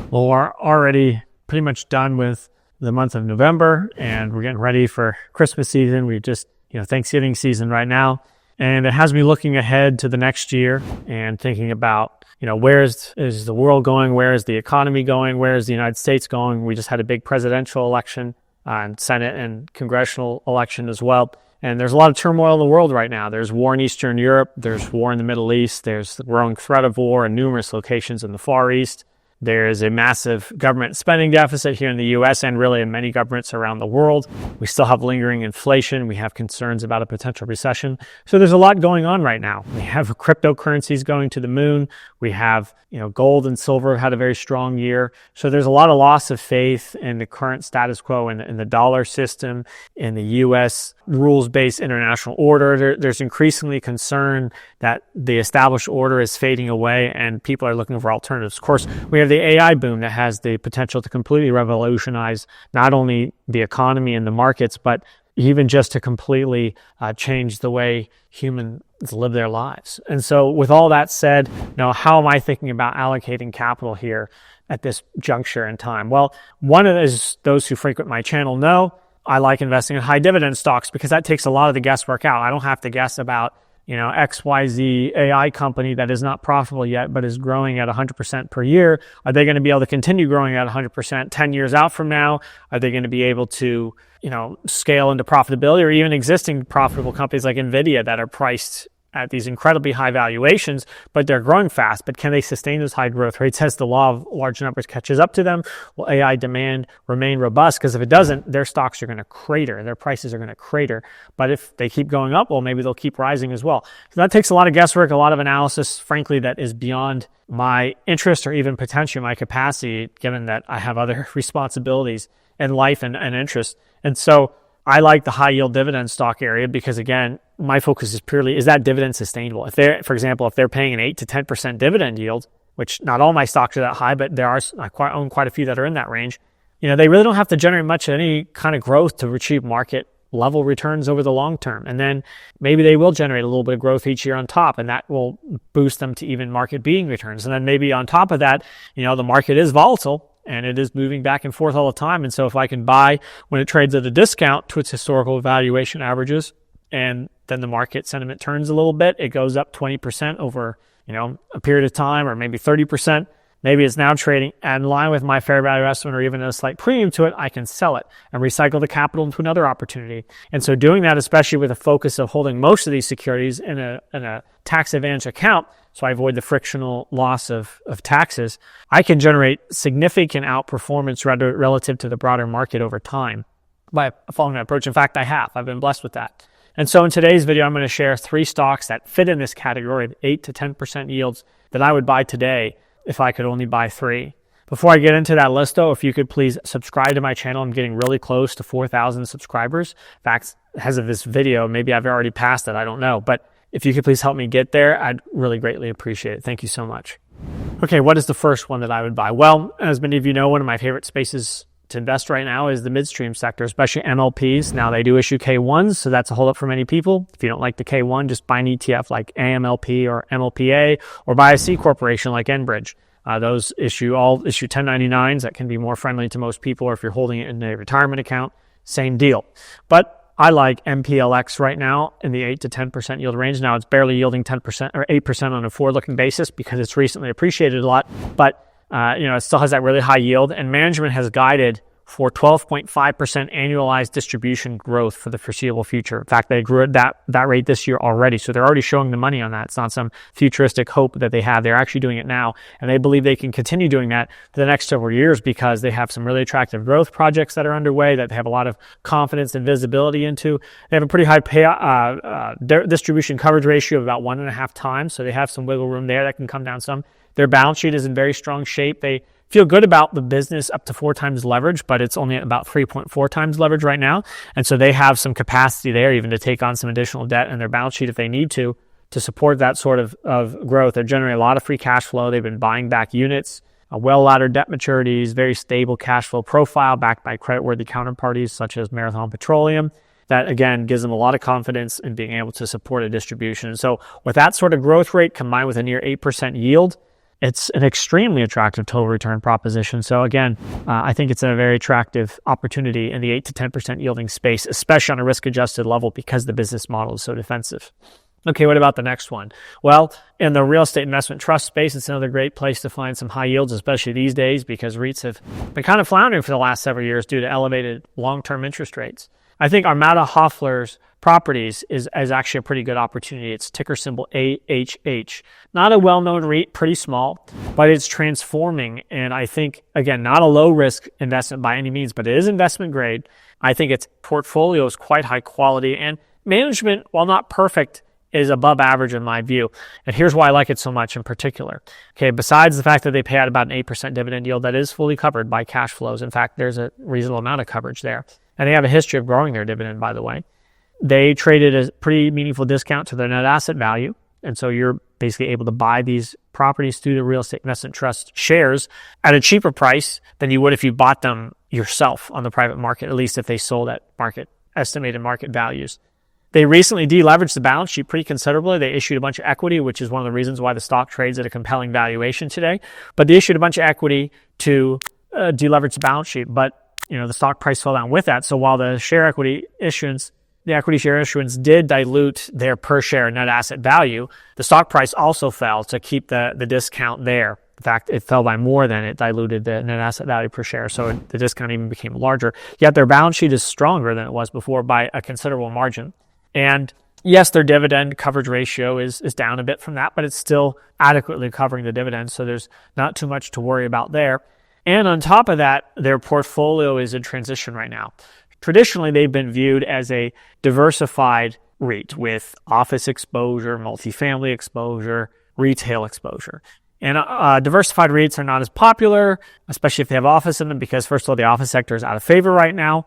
Well, we're already pretty much done with the month of November, and we're getting ready for Christmas season. We just, Thanksgiving season right now. And it has me looking ahead to the next year and thinking about, where is the world going? Where is the economy going? Where is the United States going? We just had a big presidential election and Senate and congressional election as well. And there's a lot of turmoil in the world right now. There's war in Eastern Europe. There's war in the Middle East. There's the growing threat of war in numerous locations in the Far East. There is a massive government spending deficit here in the U.S. and really in many governments around the world. We still have lingering inflation. We have concerns about a potential recession. So there's a lot going on right now. We have cryptocurrencies going to the moon. We have, gold and silver have had a very strong year. So there's a lot of loss of faith in the current status quo in the dollar system, in the U.S. rules-based international order. There's increasingly concern that the established order is fading away and people are looking for alternatives. Of course, we have the AI boom that has the potential to completely revolutionize not only the economy and the markets, but even just to completely change the way humans live their lives. And so with all that said, how am I thinking about allocating capital here at this juncture in time? Well, one of those who frequent my channel know, I like investing in high dividend stocks because that takes a lot of the guesswork out. I don't have to guess about XYZ AI company that is not profitable yet, but is growing at 100% per year. Are they going to be able to continue growing at 100% 10 years out from now? Are they going to be able to, scale into profitability, or even existing profitable companies like NVIDIA that are priced at these incredibly high valuations, but they're growing fast. But can they sustain those high growth rates as the law of large numbers catches up to them? Will AI demand remain robust? Because if it doesn't, their stocks are going to crater. Their prices are going to crater. But if they keep going up, well, maybe they'll keep rising as well. So that takes a lot of guesswork, a lot of analysis, frankly, that is beyond my interest or even potentially my capacity, given that I have other responsibilities in life and interests. And so I like the high yield dividend stock area because, again, my focus is purely, is that dividend sustainable? If they're, for example, if they're paying an 8 to 10% dividend yield, which not all my stocks are that high, but I own quite a few that are in that range, they really don't have to generate much of any kind of growth to achieve market level returns over the long term. And then maybe they will generate a little bit of growth each year on top, and that will boost them to even market beating returns. And then maybe on top of that, the market is volatile and it is moving back and forth all the time. And so if I can buy when it trades at a discount to its historical valuation averages, and then the market sentiment turns a little bit, it goes up 20% over, a period of time, or maybe 30%. Maybe it's now trading in line with my fair value estimate or even a slight premium to it. I can sell it and recycle the capital into another opportunity. And so doing that, especially with a focus of holding most of these securities in a tax advantage account, so I avoid the frictional loss of taxes, I can generate significant outperformance relative to the broader market over time by following that approach. In fact, I've been blessed with that. And so in today's video, I'm going to share 3 stocks that fit in this category of 8 to 10% yields that I would buy today if I could only buy 3. Before I get into that list, though, if you could please subscribe to my channel. I'm getting really close to 4,000 subscribers. In fact, as of this video, maybe I've already passed it. I don't know. But if you could please help me get there, I'd really greatly appreciate it. Thank you so much. Okay, what is the first one that I would buy? Well, as many of you know, one of my favorite spaces to invest right now is the midstream sector, especially MLPs. Now, they do issue K1s, so that's a holdup for many people. If you don't like the K1, just buy an ETF like AMLP or MLPA, or buy a C corporation like Enbridge. Those all issue 1099s that can be more friendly to most people, or if you're holding it in a retirement account, same deal. But I like MPLX right now in the 8 to 10% yield range. Now, it's barely yielding 10% or 8% on a forward-looking basis because it's recently appreciated a lot, but it still has that really high yield, and management has guided for 12.5% annualized distribution growth for the foreseeable future. In fact, they grew at that rate this year already, so they're already showing the money on that. It's not some futuristic hope that they have. They're actually doing it now, and they believe they can continue doing that for the next several years because they have some really attractive growth projects that are underway that they have a lot of confidence and visibility into. They have a pretty high distribution coverage ratio of about 1.5 times, so they have some wiggle room there that can come down some. Their balance sheet is in very strong shape. They feel good about the business up to 4 times leverage, but it's only at about 3.4 times leverage right now. And so they have some capacity there even to take on some additional debt in their balance sheet if they need to support that sort of growth. They're generating a lot of free cash flow. They've been buying back units, well-laddered debt maturities, very stable cash flow profile backed by creditworthy counterparties such as Marathon Petroleum. That, again, gives them a lot of confidence in being able to support a distribution. And so with that sort of growth rate combined with a near 8% yield, it's an extremely attractive total return proposition. So again, I think it's a very attractive opportunity in the 8 to 10% yielding space, especially on a risk-adjusted level because the business model is so defensive. Okay, what about the next one? Well, in the real estate investment trust space, it's another great place to find some high yields, especially these days because REITs have been kind of floundering for the last several years due to elevated long-term interest rates. I think Armada Hoffler's Properties is actually a pretty good opportunity. It's ticker symbol AHH. Not a well-known REIT, pretty small, but it's transforming. And I think, again, not a low-risk investment by any means, but it is investment grade. I think its portfolio is quite high quality, and management, while not perfect, is above average in my view. And here's why I like it so much in particular. Okay, besides the fact that they pay out about an 8% dividend yield that is fully covered by cash flows. In fact, there's a reasonable amount of coverage there. And they have a history of growing their dividend, by the way. They traded a pretty meaningful discount to their net asset value. And so you're basically able to buy these properties through the real estate investment trust shares at a cheaper price than you would if you bought them yourself on the private market, at least if they sold at estimated market values. They recently deleveraged the balance sheet pretty considerably. They issued a bunch of equity, which is one of the reasons why the stock trades at a compelling valuation today. But they issued a bunch of equity to deleverage the balance sheet. But the stock price fell down with that. So while the equity share issuance did dilute their per share net asset value, the stock price also fell to keep the discount there. In fact, it fell by more than it diluted the net asset value per share, so the discount even became larger. Yet their balance sheet is stronger than it was before by a considerable margin. And yes, their dividend coverage ratio is down a bit from that, but it's still adequately covering the dividend, so there's not too much to worry about there. And on top of that, their portfolio is in transition right now. Traditionally, they've been viewed as a diversified REIT with office exposure, multifamily exposure, retail exposure. And diversified REITs are not as popular, especially if they have office in them, because first of all, the office sector is out of favor right now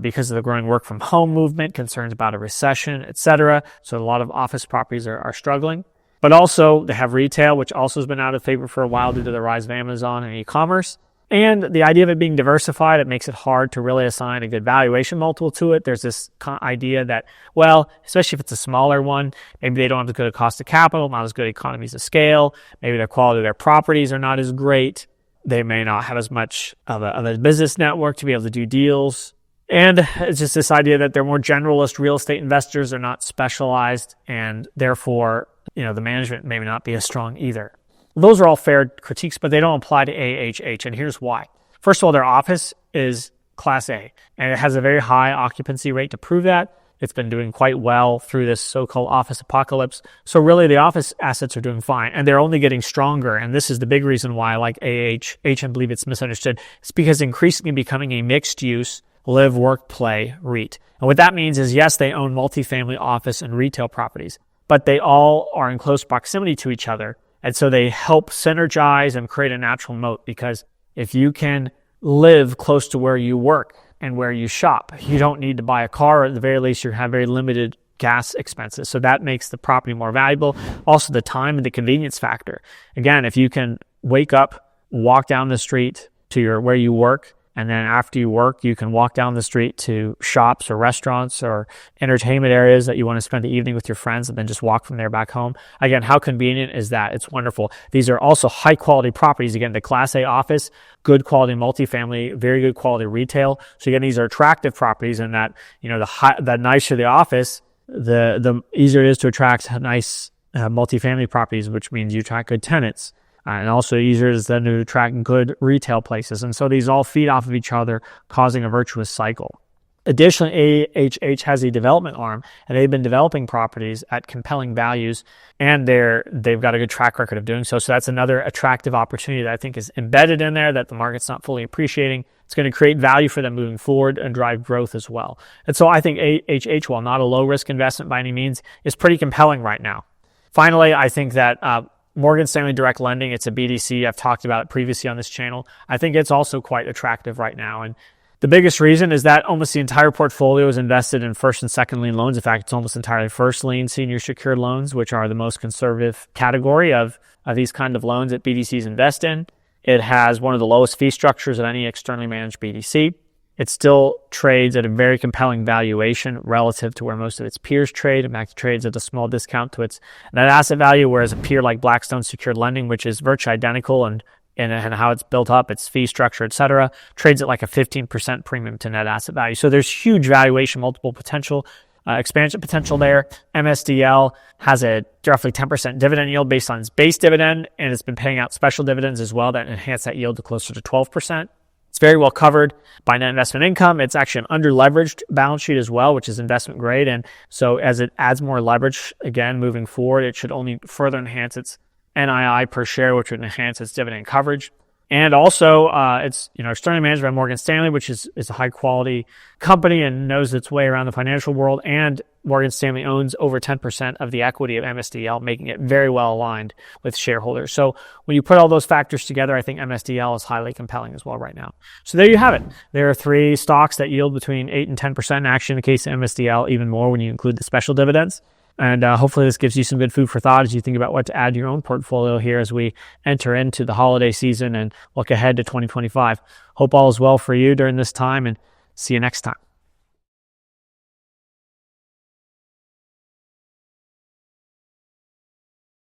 because of the growing work from home movement, concerns about a recession, etc. So a lot of office properties are struggling. But also, they have retail, which also has been out of favor for a while due to the rise of Amazon and e-commerce. And the idea of it being diversified, it makes it hard to really assign a good valuation multiple to it. There's this idea that, well, especially if it's a smaller one, maybe they don't have as good a cost of capital, not as good economies of scale. Maybe the quality of their properties are not as great. They may not have as much of a business network to be able to do deals. And it's just this idea that they're more generalist real estate investors. They're not specialized, and therefore, the management may not be as strong either. Those are all fair critiques, but they don't apply to AHH, and here's why. First of all, their office is Class A, and it has a very high occupancy rate to prove that. It's been doing quite well through this so-called office apocalypse. So really, the office assets are doing fine, and they're only getting stronger, and this is the big reason why I like AHH and believe it's misunderstood. It's because increasingly becoming a mixed-use, live, work, play REIT. And what that means is, yes, they own multifamily office and retail properties, but they all are in close proximity to each other. And so they help synergize and create a natural moat, because if you can live close to where you work and where you shop, you don't need to buy a car, or at the very least you have very limited gas expenses. So that makes the property more valuable. Also, the time and the convenience factor. Again, if you can wake up, walk down the street to where you work, and then after you work, you can walk down the street to shops or restaurants or entertainment areas that you want to spend the evening with your friends, and then just walk from there back home. Again, how convenient is that? It's wonderful. These are also high quality properties. Again, the Class A office, good quality multifamily, very good quality retail. So again, these are attractive properties, and that, the nicer the office, the easier it is to attract nice multifamily properties, which means you attract good tenants. And also easier is then to attract good retail places. And so these all feed off of each other, causing a virtuous cycle. Additionally, AHH has a development arm, and they've been developing properties at compelling values, and they've got a good track record of doing so. So that's another attractive opportunity that I think is embedded in there that the market's not fully appreciating. It's going to create value for them moving forward and drive growth as well. And so I think AHH, while not a low-risk investment by any means, is pretty compelling right now. Finally, I think that Morgan Stanley Direct Lending, it's a BDC. I've talked about it previously on this channel. I think it's also quite attractive right now. And the biggest reason is that almost the entire portfolio is invested in first and second lien loans. In fact, it's almost entirely first lien senior secured loans, which are the most conservative category of these kind of loans that BDCs invest in. It has one of the lowest fee structures of any externally managed BDC. it still trades at a very compelling valuation relative to where most of its peers trade. In fact, it trades at a small discount to its net asset value, whereas a peer like Blackstone Secured Lending, which is virtually identical and how it's built up, its fee structure, et cetera, trades at like a 15% premium to net asset value. So there's huge valuation multiple potential, expansion potential there. MSDL has a roughly 10% dividend yield based on its base dividend, and it's been paying out special dividends as well that enhance that yield to closer to 12%. It's very well covered by net investment income. It's actually an under-leveraged balance sheet as well, which is investment grade. And so as it adds more leverage, again, moving forward, it should only further enhance its NII per share, which would enhance its dividend coverage. And also, it's externally managed by Morgan Stanley, which is a high-quality company and knows its way around the financial world. And Morgan Stanley owns over 10% of the equity of MSDL, making it very well aligned with shareholders. So when you put all those factors together, I think MSDL is highly compelling as well right now. So there you have it. There are 3 stocks that yield between 8 and 10%. Actually, in the case of MSDL, even more when you include the special dividends. And hopefully this gives you some good food for thought as you think about what to add to your own portfolio here as we enter into the holiday season and look ahead to 2025. Hope all is well for you during this time, and see you next time.